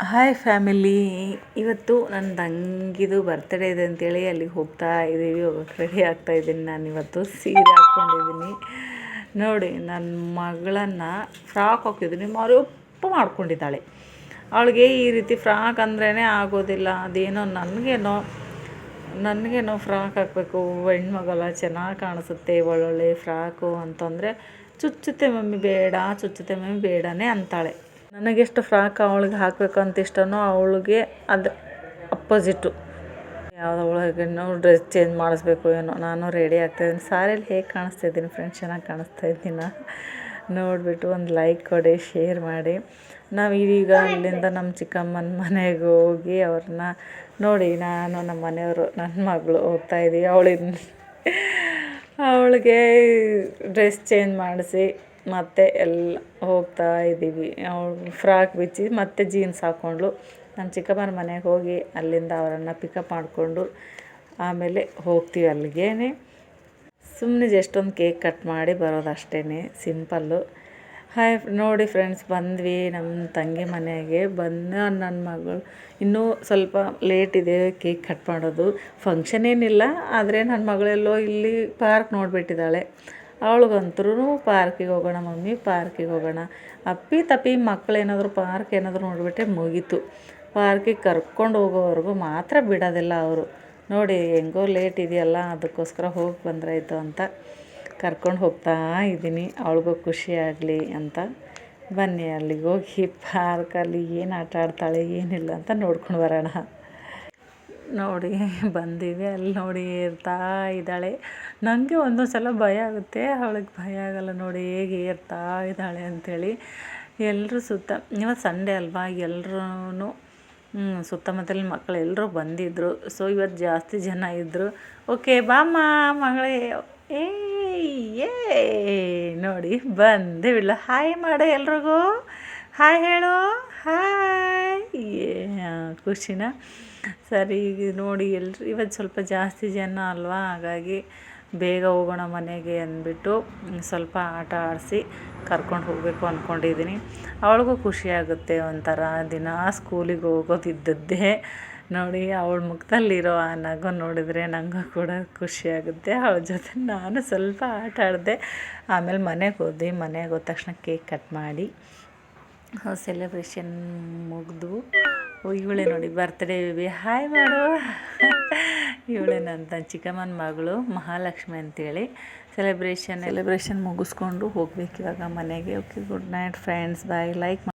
Hi family, ಇವತ್ತು ನನ್ನ ತಂಗಿದು birthday ಇದೆ ಅಂತೇಳಿ ಅಲ್ಲಿಗೆ ಹೋಗ್ತಾ ಇದ್ದೀವಿ. ಹೋಗೋಕ್ಕೆ ರೆಡಿ ಆಗ್ತಾಯಿದ್ದೀನಿ. ನಾನು ಇವತ್ತು ಸೀರೆ ಹಾಕ್ಕೊಂಡಿದ್ದೀನಿ ನೋಡಿ. ನನ್ನ ಮಗಳನ್ನು ಫ್ರಾಕ್ ಹಾಕಿದ್ದೀನಿ. ಮರೊಪ್ಪ ಮಾಡ್ಕೊಂಡಿದ್ದಾಳೆ. ಅವಳಿಗೆ ಈ ರೀತಿ ಫ್ರಾಕ್ ಅಂದ್ರೇ ಆಗೋದಿಲ್ಲ. ಅದೇನೋ ನನಗೇನೋ ಫ್ರಾಕ್ ಹಾಕಬೇಕು, ಹೆಣ್ಮಗಲ್ಲ ಚೆನ್ನಾಗಿ ಕಾಣಿಸುತ್ತೆ ಒಳ್ಳೊಳ್ಳೆ ಫ್ರಾಕು ಅಂತಂದರೆ ಚುಚ್ಚುತ್ತೆ ಮಮ್ಮಿ ಬೇಡ, ಚುಚ್ಚುತ್ತೆ ಮಮ್ಮಿ ಬೇಡನೇ ಅಂತಾಳೆ. ನನಗೆಷ್ಟು ಫ್ರಾಕ್ ಅವಳಿಗೆ ಹಾಕಬೇಕಂತ ಇಷ್ಟನೋ ಅವಳಿಗೆ ಅದು ಅಪ್ಪೋಸಿಟ್ಟು. ಯಾವುದೋ ಒಳಗೇನೋ ಡ್ರೆಸ್ ಚೇಂಜ್ ಮಾಡಿಸ್ಬೇಕು ಏನೋ. ನಾನು ರೆಡಿ ಆಗ್ತಾಯಿದ್ದೀನಿ. ಸಾರಿಯಲ್ಲಿ ಹೇಗೆ ಕಾಣಿಸ್ತಾಯಿದ್ದೀನಿ ಫ್ರೆಂಡ್ಸ್? ಚೆನ್ನಾಗಿ ಕಾಣಿಸ್ತಾಯಿದ್ದೀನ? ನೋಡಿಬಿಟ್ಟು ಒಂದು ಲೈಕ್ ಕೊಡಿ, ಶೇರ್ ಮಾಡಿ. ನಾವು ಈಗ ಅಲ್ಲಿಂದ ನಮ್ಮ ಚಿಕ್ಕಮ್ಮನ ಮನೆಗೆ ಹೋಗಿ ಅವ್ರನ್ನ ನೋಡಿ, ನಾನು ನಮ್ಮ ಮನೆಯವರು ನನ್ನ ಮಗಳು ಹೋಗ್ತಾಯಿದ್ದೀವಿ. ಅವಳಿಗೆ ಡ್ರೆಸ್ ಚೇಂಜ್ ಮಾಡಿಸಿ ಮತ್ತೆ ಎಲ್ಲ ಹೋಗ್ತಾ ಇದ್ದೀವಿ. ಅವಳು ಫ್ರಾಕ್ ಬಿಚ್ಚಿ ಮತ್ತೆ ಜೀನ್ಸ್ ಹಾಕ್ಕೊಂಡ್ಳು. ನಮ್ಮ ಚಿಕ್ಕಮ್ಮನ ಮನೆಗೆ ಹೋಗಿ ಅಲ್ಲಿಂದ ಅವರನ್ನು ಪಿಕಪ್ ಮಾಡಿಕೊಂಡು ಆಮೇಲೆ ಹೋಗ್ತೀವಿ ಅಲ್ಲಿಗೆ. ಸುಮ್ಮನೆ ಜಸ್ಟೊಂದು ಕೇಕ್ ಕಟ್ ಮಾಡಿ ಬರೋದು ಅಷ್ಟೇ, ಸಿಂಪಲ್ಲು. ಹಾಯ್ ನೋಡಿ ಫ್ರೆಂಡ್ಸ್, ಬಂದ್ವಿ ನಮ್ಮ ತಂಗಿ ಮನೆಗೆ. ನನ್ನ ಮಗಳು ಇನ್ನೂ ಸ್ವಲ್ಪ ಲೇಟ್ ಇದೆ ಕೇಕ್ ಕಟ್ ಮಾಡೋದು. ಫಂಕ್ಷನ್ ಏನಿಲ್ಲ, ಆದರೆ ನನ್ನ ಮಗಳೆಲ್ಲೋ ಇಲ್ಲಿ ಪಾರ್ಕ್ ನೋಡಿಬಿಟ್ಟಿದ್ದಾಳೆ. ಅವಳಿಗಂತರೂ ಪಾರ್ಕಿಗೆ ಹೋಗೋಣ ಮಮ್ಮಿ, ಪಾರ್ಕಿಗೆ ಹೋಗೋಣ. ಅಪ್ಪಿ ತಪ್ಪಿ ಮಕ್ಕಳೇನಾದರೂ ಪಾರ್ಕ್ ಏನಾದರೂ ನೋಡಿಬಿಟ್ರೆ ಮುಗೀತು. ಪಾರ್ಕಿಗೆ ಕರ್ಕೊಂಡು ಹೋಗೋವರೆಗೂ ಮಾತ್ರ ಬಿಡೋದಿಲ್ಲ ಅವರು. ನೋಡಿ ಹೆಂಗೋ ಲೇಟ್ ಇದೆಯಲ್ಲ, ಅದಕ್ಕೋಸ್ಕರ ಹೋಗಿ ಬಂದ್ರಾಯ್ತು ಅಂತ ಕರ್ಕೊಂಡು ಹೋಗ್ತಾ ಇದ್ದೀನಿ. ಅವಳಿಗೂ ಖುಷಿ ಆಗಲಿ ಅಂತ. ಬನ್ನಿ ಅಲ್ಲಿಗೆ ಹೋಗಿ ಪಾರ್ಕಲ್ಲಿ ಏನು ಆಟ ಆಡ್ತಾಳೆ ಏನಿಲ್ಲ ಅಂತ ನೋಡ್ಕೊಂಡು ಬರೋಣ. ನೋಡಿ ಬಂದೀವಿ. ಅಲ್ಲಿ ನೋಡಿ ಏರ್ತಾ ಇದ್ದಾಳೆ. ನನಗೆ ಒಂದೊಂದು ಸಲ ಭಯ ಆಗುತ್ತೆ, ಅವಳಿಗೆ ಭಯ ಆಗಲ್ಲ. ನೋಡಿ ಹೇಗೆ ಏರ್ತಾ ಇದ್ದಾಳೆ ಅಂಥೇಳಿ. ಎಲ್ಲರೂ ಇವತ್ತು ಸಂಡೇ ಅಲ್ವಾ, ಎಲ್ಲರೂ ಸುತ್ತಮುತ್ತಲಿನ ಮಕ್ಕಳು ಎಲ್ಲರೂ ಬಂದಿದ್ದರು. ಸೊ ಇವತ್ತು ಜಾಸ್ತಿ ಜನ ಇದ್ದರು. ಓಕೆ ಬಾಮ್ಮ ಮಗಳೇ, ಏ ನೋಡಿ ಬಂದೆ ಬಿಡಲ. ಹಾಯ್ ಮಾಡು ಎಲ್ರಿಗೂ, ಹಾಯ್ ಹೇಳು, ಹಾಯ್. ಖುಷಿನ? ಸರಿ ನೋಡಿ, ಎಲ್ಲರೂ ಇವತ್ತು ಸ್ವಲ್ಪ ಜಾಸ್ತಿ ಜನ ಅಲ್ವಾ, ಹಾಗಾಗಿ ಬೇಗ ಹೋಗೋಣ ಮನೆಗೆ ಅಂದ್ಬಿಟ್ಟು ಸ್ವಲ್ಪ ಆಟ ಆಡಿಸಿ ಕರ್ಕೊಂಡು ಹೋಗಬೇಕು ಅಂದ್ಕೊಂಡಿದ್ದೀನಿ. ಅವಳಿಗೂ ಖುಷಿಯಾಗುತ್ತೆ. ಒಂಥರ ದಿನ ಸ್ಕೂಲಿಗೆ ಹೋಗೋದಿದ್ದದ್ದೇ. ನೋಡಿ ಅವಳ ಮುಖದಲ್ಲಿರೋ ಆ ನಗು ನೋಡಿದರೆ ನನಗೂ ಕೂಡ ಖುಷಿಯಾಗುತ್ತೆ. ಅವಳ ಜೊತೆ ನಾನು ಸ್ವಲ್ಪ ಆಟ ಆಡಿದೆ. ಆಮೇಲೆ ಮನೆಗೆ ಹೋದ್ವಿ. ಮನೆಗೆ ಹೋದ ತಕ್ಷಣ ಕೇಕ್ ಕಟ್ ಮಾಡಿ ಸೆಲೆಬ್ರೇಷನ್ ಮುಗಿದು. ಇವಳೇ ನೋಡಿ ಬರ್ತ್ಡೇ ಬೇಬಿ, ಹಾಯ್ ಮಾಡು. ಇವಳೇ ನನ್ನ ಚಿಕ್ಕಮ್ಮನ ಮಗಳು ಮಹಾಲಕ್ಷ್ಮಿ ಅಂತೇಳಿ. ಸೆಲೆಬ್ರೇಷನ್ ಮುಗಿಸ್ಕೊಂಡು ಹೋಗ್ಬೇಕು ಇವಾಗ ಮನೆಗೆ. ಓಕೆ, ಗುಡ್ ನೈಟ್ ಫ್ರೆಂಡ್ಸ್, ಬಾಯ್. ಲೈಕ್